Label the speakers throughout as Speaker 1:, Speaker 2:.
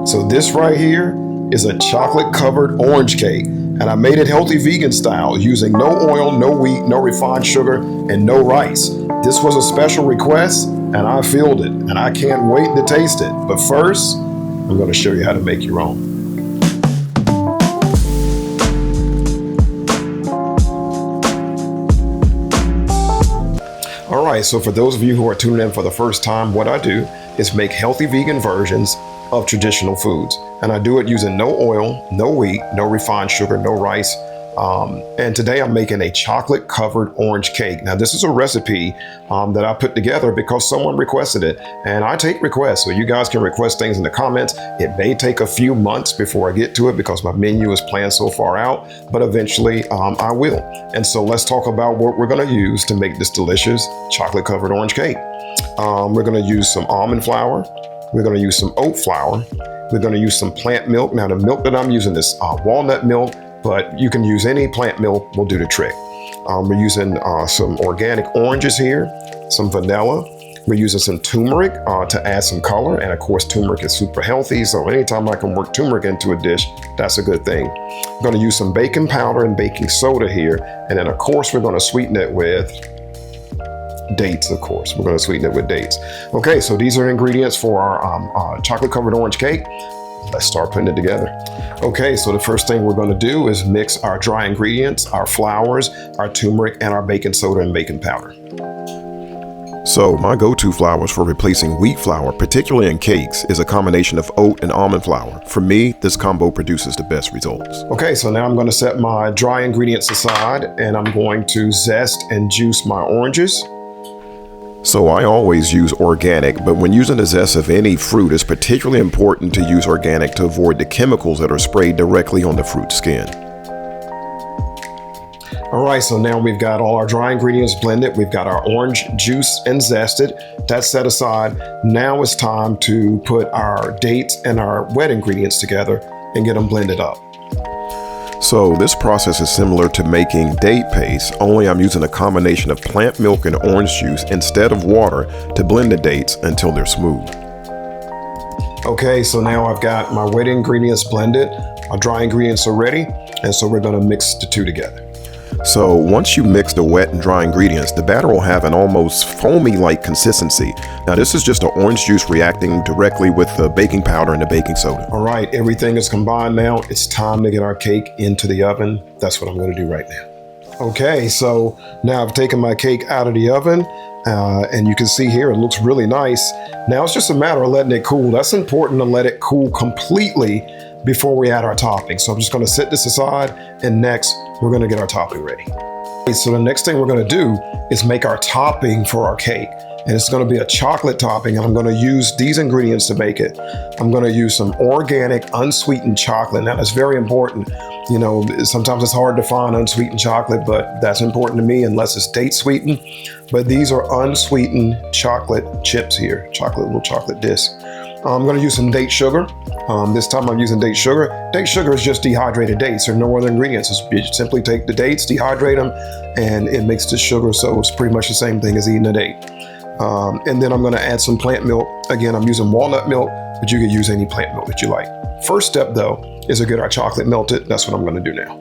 Speaker 1: So this right here is a chocolate covered orange cake, and I made it healthy vegan style using no oil, no wheat, no refined sugar, and no rice. This was a special request and I filled it, and I can't wait to taste it. But first, I'm going to show you how to make your own. All right, so for those of you who are tuning in for the first time, what I do is make healthy vegan versions of traditional foods. And I do it using no oil, no wheat, no refined sugar, no rice. And today I'm making a chocolate covered orange cake. Now this is a recipe that I put together because someone requested it, and I take requests. So you guys can request things in the comments. It may take a few months before I get to it because my menu is planned so far out, but eventually I will. And so let's talk about what we're gonna use to make this delicious chocolate covered orange cake. We're gonna use some almond flour. We're gonna use some oat flour. We're gonna use some plant milk. Now the milk that I'm using is walnut milk, but you can use any plant milk, will do the trick. We're using some organic oranges here, some vanilla. We're using some turmeric to add some color. And of course, turmeric is super healthy. So anytime I can work turmeric into a dish, that's a good thing. I'm gonna use some baking powder and baking soda here. And then of course, we're gonna sweeten it with dates, of course. We're gonna sweeten it with dates. Okay, so these are ingredients for our chocolate covered orange cake. Let's start putting it together. Okay, so the first thing we're going to do is mix our dry ingredients, our flours, our turmeric, and our baking soda and baking powder. So my go-to flours for replacing wheat flour, particularly in cakes, is a combination of oat and almond flour. For me, this combo produces the best results. Okay, so now I'm going to set my dry ingredients aside, and I'm going to zest and juice my oranges. So I always use organic, but when using the zest of any fruit, it's particularly important to use organic to avoid the chemicals that are sprayed directly on the fruit skin. All right, so now we've got all our dry ingredients blended. We've got our orange juice and zested. That's set aside. Now it's time to put our dates and our wet ingredients together and get them blended up. So this process is similar to making date paste, only I'm using a combination of plant milk and orange juice instead of water to blend the dates until they're smooth. Okay, so now I've got my wet ingredients blended, our dry ingredients are ready, and so we're gonna mix the two together. So once you mix the wet and dry ingredients, the batter will have an almost foamy-like consistency. Now this is just the orange juice reacting directly with the baking powder and the baking soda. All right, everything is combined now. It's time to get our cake into the oven. That's what I'm gonna do right now. Okay, so now I've taken my cake out of the oven, and you can see here, it looks really nice. Now it's just a matter of letting it cool. That's important to let it cool completely before we add our topping. So I'm just gonna set this aside, and next we're gonna get our topping ready. So the next thing we're gonna do is make our topping for our cake. And it's gonna be a chocolate topping, and I'm gonna use these ingredients to make it. I'm gonna use some organic unsweetened chocolate. Now that's very important. You know, sometimes it's hard to find unsweetened chocolate, but that's important to me unless it's date sweetened. But these are unsweetened chocolate chips here, little chocolate discs. I'm gonna use some date sugar. This time I'm using date sugar. Date sugar is just dehydrated dates. There are no other ingredients. You simply take the dates, dehydrate them, and it makes the sugar, so it's pretty much the same thing as eating a date. And then I'm gonna add some plant milk. Again, I'm using walnut milk, but you can use any plant milk that you like. First step though, is to get our chocolate melted. That's what I'm gonna do now.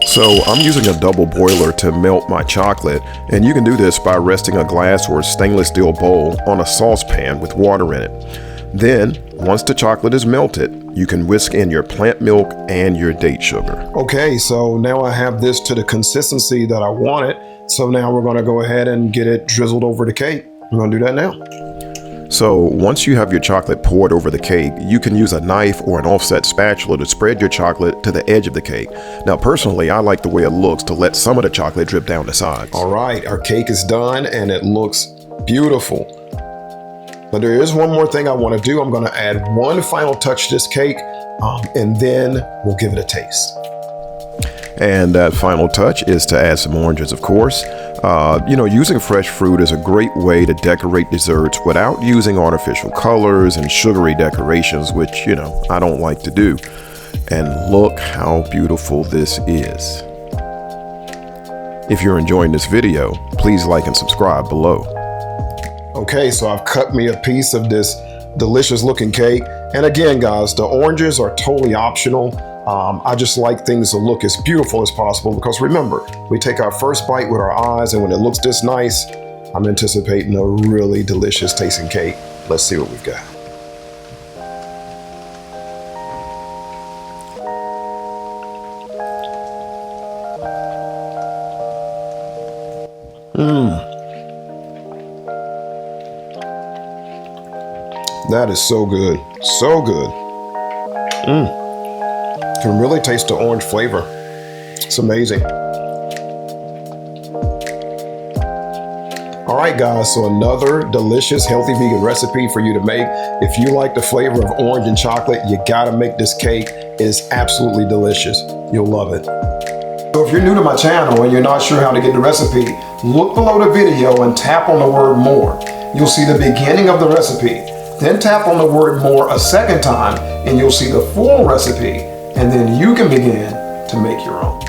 Speaker 1: So I'm using a double boiler to melt my chocolate, and you can do this by resting a glass or stainless steel bowl on a saucepan with water in it. Then, once the chocolate is melted, you can whisk in your plant milk and your date sugar. Okay, so now I have this to the consistency that I want it. So now we're gonna go ahead and get it drizzled over the cake. I'm gonna do that now. So once you have your chocolate poured over the cake, you can use a knife or an offset spatula to spread your chocolate to the edge of the cake. Now personally, I like the way it looks to let some of the chocolate drip down the sides. All right, our cake is done and it looks beautiful. But there is one more thing I want to do. I'm going to add one final touch to this cake, and then we'll give it a taste. And that final touch is to add some oranges, of course. Using fresh fruit is a great way to decorate desserts without using artificial colors and sugary decorations, which, I don't like to do. And look how beautiful this is. If you're enjoying this video, please like and subscribe below. Okay, so I've cut me a piece of this delicious looking cake, And again, guys, the oranges are totally optional. I just like things to look as beautiful as possible because remember, we take our first bite with our eyes, and when it looks this nice, I'm anticipating a really delicious tasting cake. Let's see what we've got. That is so good. So good. Can really taste the orange flavor. It's amazing. All right, guys, so another delicious, healthy vegan recipe for you to make. If you like the flavor of orange and chocolate, you gotta make this cake. It is absolutely delicious. You'll love it. So if you're new to my channel and you're not sure how to get the recipe, look below the video and tap on the word more. You'll see the beginning of the recipe. Then tap on the word more a second time and you'll see the full recipe, and then you can begin to make your own.